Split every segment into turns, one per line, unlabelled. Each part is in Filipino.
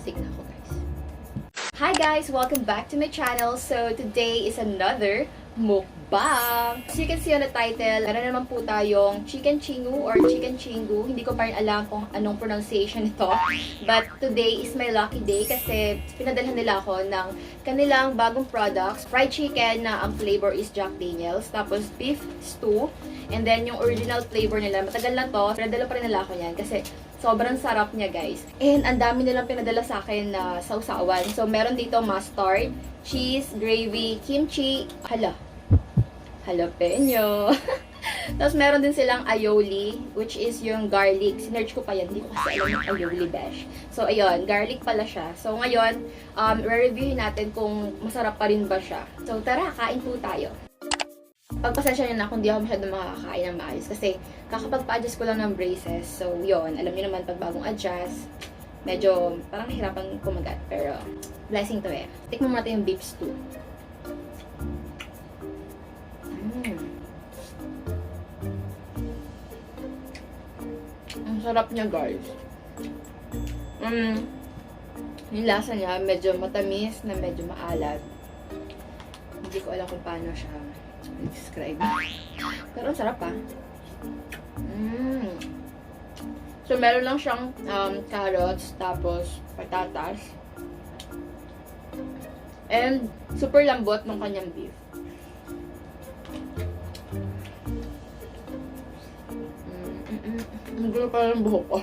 Nag-lipstick na ako, guys. Hi guys! Welcome back to my channel. So, today is another mukbang. As you can see on the title, meron naman po tayong Chicken Chingu or Chicken Chingu. Hindi ko pa rin alam kung anong pronunciation ito. But today is my lucky day kasi pinadalhan nila ako ng kanilang bagong products. Fried chicken na ang flavor is Jack Daniels. Tapos beef stew. And then yung original flavor nila, matagal na to. Pinadala pa rin nila ako yan kasi sobrang sarap niya, guys. And ang dami nilang pinadala sa akin na sausawan. So, meron dito mustard, cheese, gravy, kimchi, jalapeno. Tapos, meron din silang aioli, which is yung garlic. Sinerge ko pa yan. Hindi ko kasi alam yung aioli, besh. So, ayun. Garlic pala siya. So, ngayon, re-reviewin natin kung masarap pa rin ba siya. So, tara, kain po tayo. Pagpasensya nyo na kung di ako masyadong makakain ng maayos kasi kakapagpa-adjust ko lang ng braces. So, yun. Alam niyo naman, pag bagong adjust, medyo parang nahirapan kumagat. Pero, blessing to eh. Tikman mo natin yung beef stew. Ang sarap niya, guys. Yung lasa niya, medyo matamis na medyo maalat. Hindi ko alam kung paano siya describe. Pero ang sarap ah. So, meron lang siyang carrots, tapos patatas. And super lambot ng kanyang beef. Ang gulo pa ng buhok ko.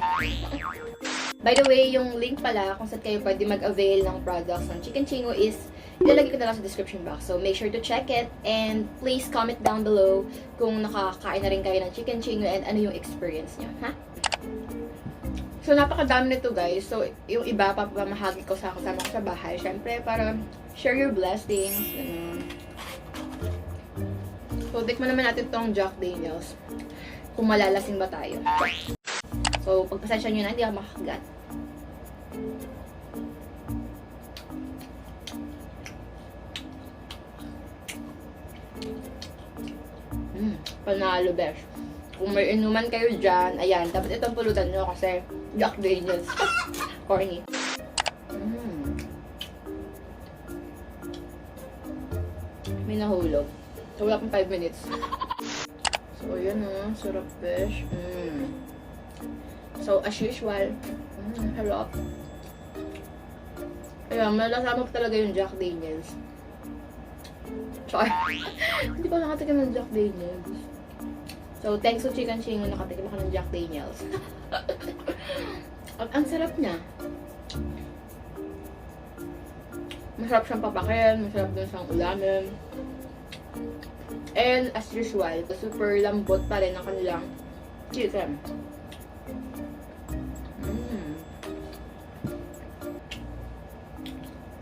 By the way, yung link pala kung saan kayo pwede mag-avail ng products ng Chicken Chingu is ilalagay ko na lang sa description box. So, make sure to check it and please comment down below kung nakakain na rin kayo ng Chicken Chingu and ano yung experience nyo, ha? So, napakadami nito, guys. So, yung iba, papamahagi ko sa kasama ko sa bahay. Siyempre, para share your blessings. So, tikman naman natin tong Jack Daniels. Kung malalasing ba tayo. So, pagpasensya nyo na, hindi ako makakagat. Panalo, besh. Kung may inuman kayo dyan, ayan, dapat itong pulutan nyo kasi Jack Daniels. Corny. May nahulog. So, wala pang 5 minutes. So, ayan o. Sarap, besh. So, as usual, harap. Ayan, malasama pa talaga yung Jack Daniels. Char. Hindi pa nakatikim ng Jack Daniels. So, thanks to Chicken Chingu, nakatikim ako ng Jack Daniels. Ang sarap niya. Masarap siyang papakin, masarap din siyang ulamin. And, as usual, super lambot pa rin ang kanilang chicken.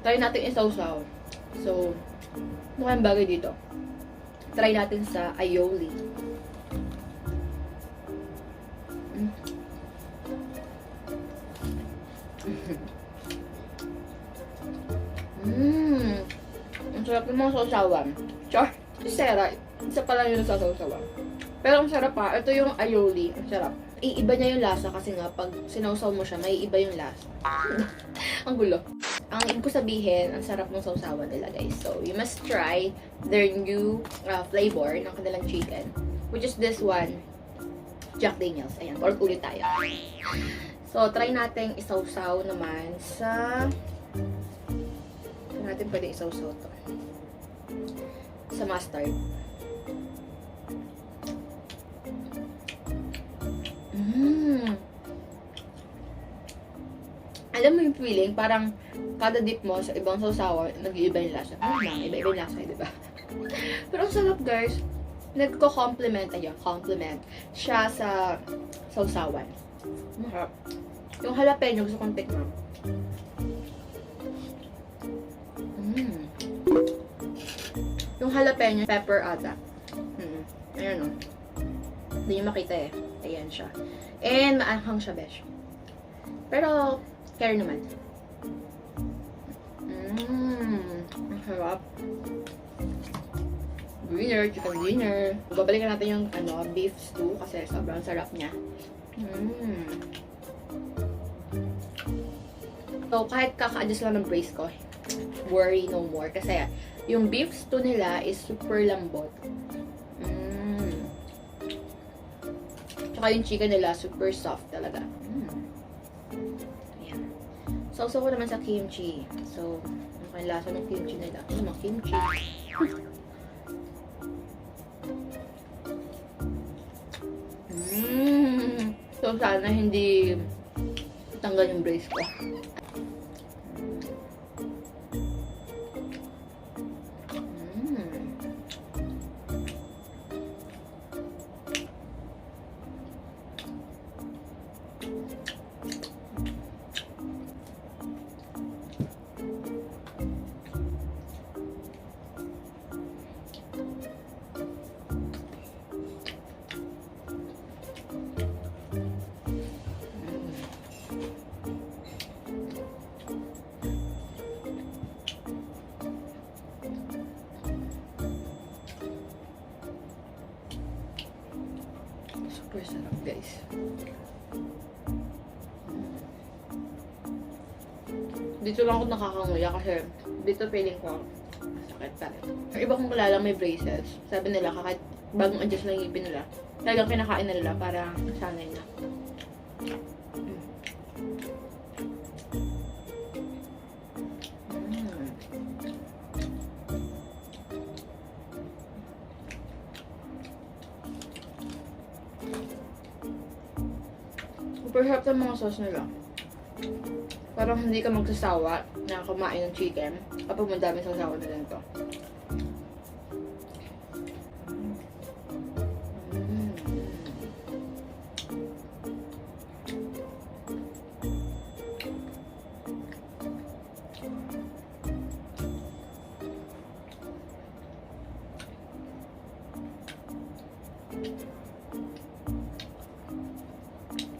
Try natin isawsaw. So, ano kayang bagay dito? Try natin sa aioli. Ang sarap ng mga sausawan. Char! Sera. Isa pa lang yung sausawan. Pero ang sarap pa. Ito yung aioli. Ang sarap. Iiba niya yung lasa kasi nga pag sinawsaw mo siya, may iba yung lasa. Ang gulo. Ang ibig ko sabihin, ang sarap ng sausawan nila, guys. So, you must try their new flavor ng kanilang chicken. Which is this one, Jack Daniels. Ayan, pork ulit tayo. So, try natin isawsaw naman sa... Saan natin pwede isawsaw to? Sa mustard. Alam mo yung feeling, parang kada dip mo sa ibang sausawan, nag-iiba yung lasa. Iba-iba yung lasa, diba? Pero ang sarap, guys. Nagko-complement siya sa sausawan. Masarap. Yung jalapeno, gusto kong tikman. Yung jalapeno, pepper ata. Ayan o. Hindi nyo makita eh. Ayan siya. And maanghang siya, besh. Pero, care naman. Ang sarap. Winner, chicken winner. Babalikan natin yung beef stew kasi sobrang sarap niya. So, kahit kaka-adjust lang ng brace ko, worry no more. Kasi, yung beef stew nila is super lambot. Tsaka yung chicken nila, super soft talaga. Ayan. Sausaw ko naman sa kimchi. So, ang lasa ng kimchi nila. Ano naman, kimchi? So, sana hindi tanggal yung brace ko. Super sarap, guys. Dito lang ako nakakanguya kasi dito feeling ko sakit pa rin. Yung iba kong kilala may braces. Sabi nila kahit bagong adjust lang yung ngipin nila, talagang kinakain na nila para sanay na. Super sarap ng mga sauce nila. Parang hindi ka magsasawa na kumain ng chicken kapag madami sasawa na ganito.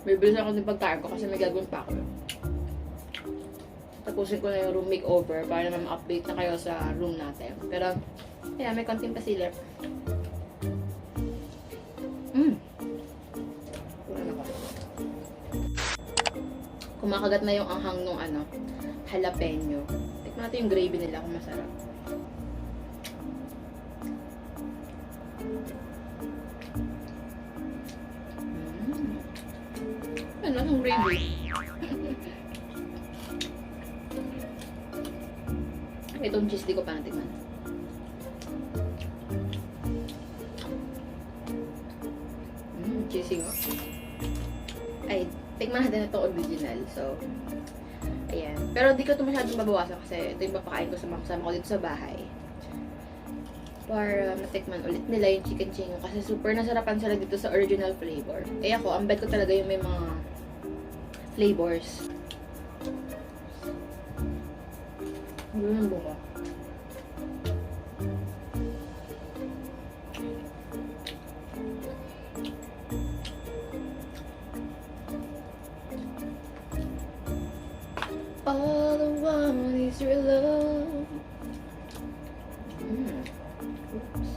Bibilis ako ng pagkain ko kasi may gagawin pa ako. Tapusin ko na yung room makeover para naman ma-update na kayo sa room natin. Pero, yeah, may konting pasilip. Kumakagat na yung anghang nung jalapeno. Tikman natin yung gravy nila kung masarap. Ano ang gravy? Itong cheese di ko pa natikman. Cheesy nga. Ay, tikman natin itong original. So, ayan. Pero di ko ito masyadong babawasan kasi ito yung papakain ko sa mga kasama ko dito sa bahay. Para matikman ulit nila yung chicken chingu kasi super nasarapan sila dito sa original flavor. Eh ako, ang bet ko talaga yung may mga flavors. Ganun buka. All I want is your love. Oops.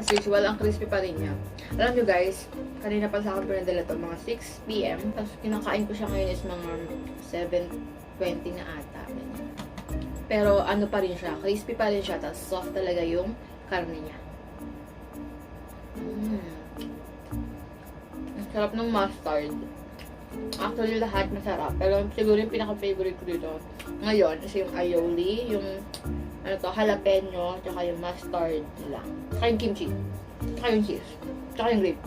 As usual, ang crispy pa rin niya. Alam nyo guys, kanina pa sa akin pinadala ito, mga 6 PM. Tapos kinakain ko siya ngayon is mga 7:20 na ata. Pero ano pa rin siya, crispy pa rin siya, tapos soft talaga yung karne niya. Ang sarap ng mustard. Actually, lahat masarap. Pero siguro yung pinaka-favorite ko dito ngayon is yung aioli, yung jalapeno, tsaka yung mustard nila. Tsaka yung kimchi. Tsaka yung cheese. Tsaka yung grape.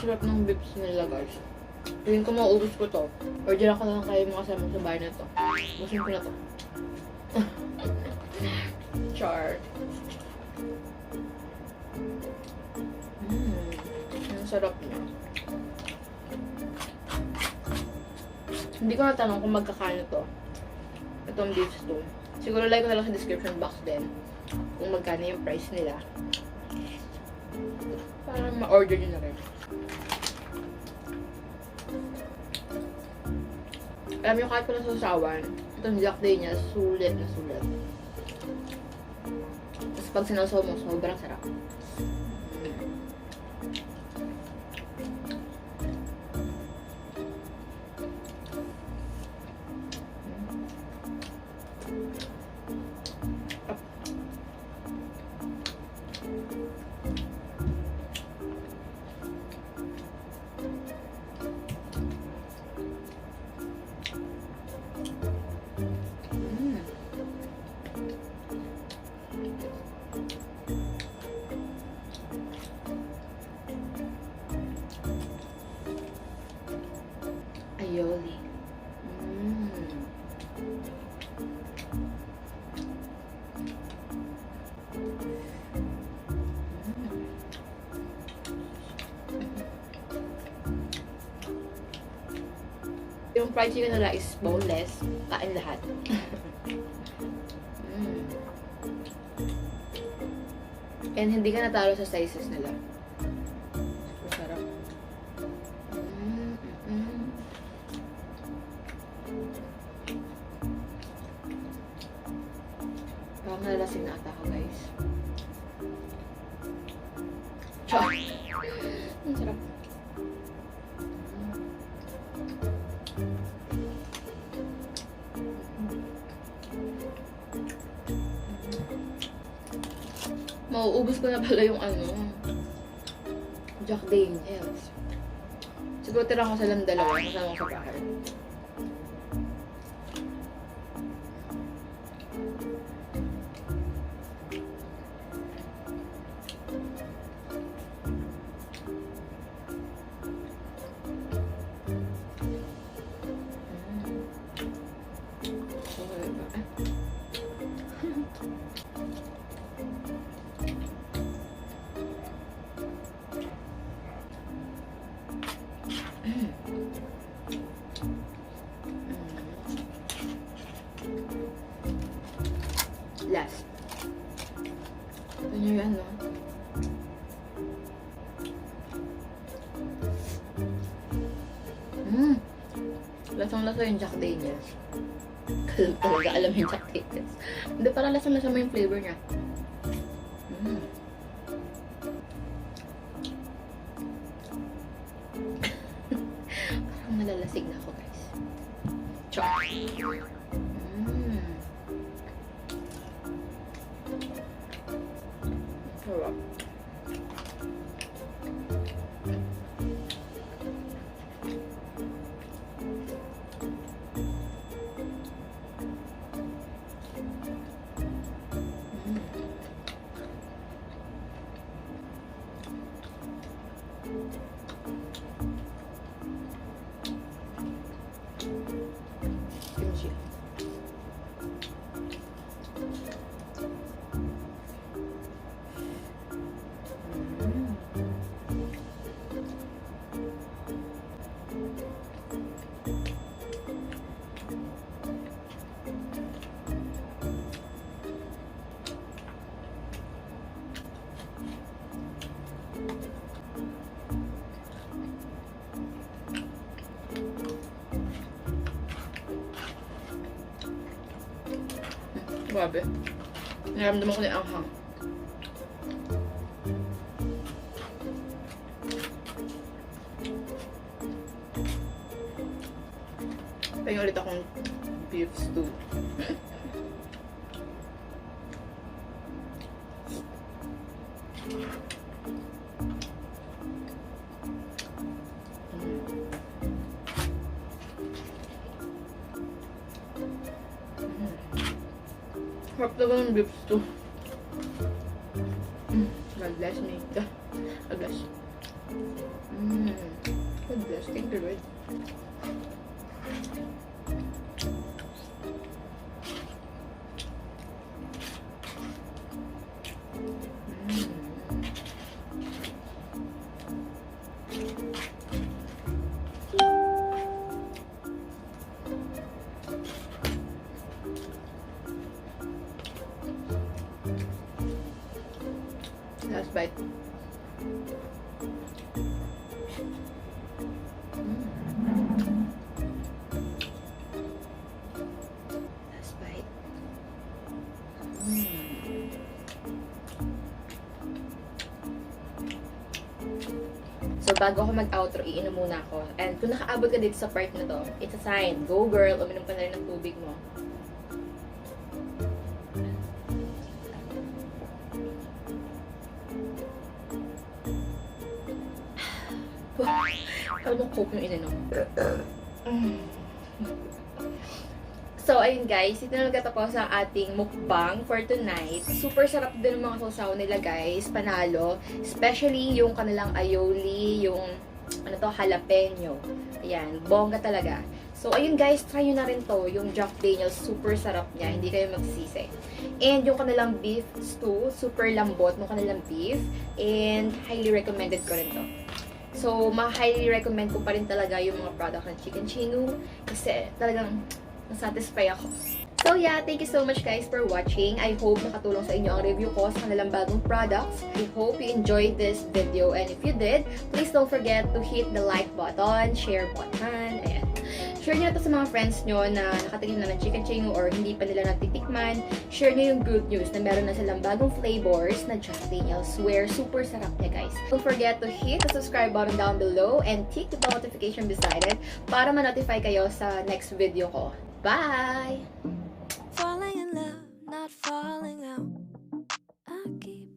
sarap ng beefs nila, guys. Tingin ko mauubos ko to. Order ako lang kayo mga kasama sa bahay na to. Busin ko na to. Char. Ang sarap niya. Hindi ko natanong kung magkakano to. Itong beef stew. Siguro like ko na lang sa description box din kung magkano yung price nila. Para ma-order nyo na rin. Alam nyo, kahit ko na sausawan, itong Jack Day niya, sulit na sulit. Tapos pag sinausaw mo, sobrang sarap. Aioli. Yung fried chicken nila is boneless. Kain lahat. And hindi ka natalo sa sizes nila. Masarap. Parang nalalasing na ata ako, guys. Chok! Ang sarap. Mauubos ko na pala yung Jack Daniels. Siguro tira ko sa lang dalawa kasama ko sa bahay. Last. Ito nyo yan, no? Lasang-lasa yung Jack Daniels. Talaga alam yung Jack Daniels. Hindi, parang lasang-lasa mo yung flavor niya. Parang nalalasig na ako, guys. Chok! Sarap. Kimchi. Grabe. Naramdaman ko na yung anghang. Pahing ulit akong beef stew. Harap talaga ng beef stew. God bless me. God bless. Thank you, Lord. Last bite. Last bite. So, bago ako mag-outro, iinom muna ako. And kung nakaabot ka dito sa part na to, it's a sign. Go girl, uminom ka na rin ng tubig mo. Parang coke yung ininom. So, ayun guys, ito na nagtatapos ang ating mukbang for tonight. Super sarap din ng mga sausaw nila guys, panalo. Especially yung kanilang aioli, yung ano to, jalapeno. Ayan, bongga talaga. So, ayun guys, try nyo na rin to, yung Jack Daniels, super sarap niya, hindi kayo magsisi. And yung kanilang beef stew, super lambot ng kanilang beef. And highly recommended ko rin to. So, ma-highly recommend ko pa rin talaga yung mga product ng Chicken Chingu kasi talagang nasatisfy ako. So yeah, thank you so much guys for watching. I hope nakatulong sa inyo ang review ko sa kanilang bagong products. I hope you enjoyed this video, and if you did, please don't forget to hit the like button, share button, ayan. Share nyo na to sa mga friends nyo na nakatikim na ng Chicken Chingu or hindi pa nila natitikman. Share nyo yung good news na meron na silang bagong flavors na Jack Daniels. Swear, super sarap niya guys. Don't forget to hit the subscribe button down below and tick the bell notification beside it para ma-notify kayo sa next video ko. Bye!
Falling in love, not falling out. I keep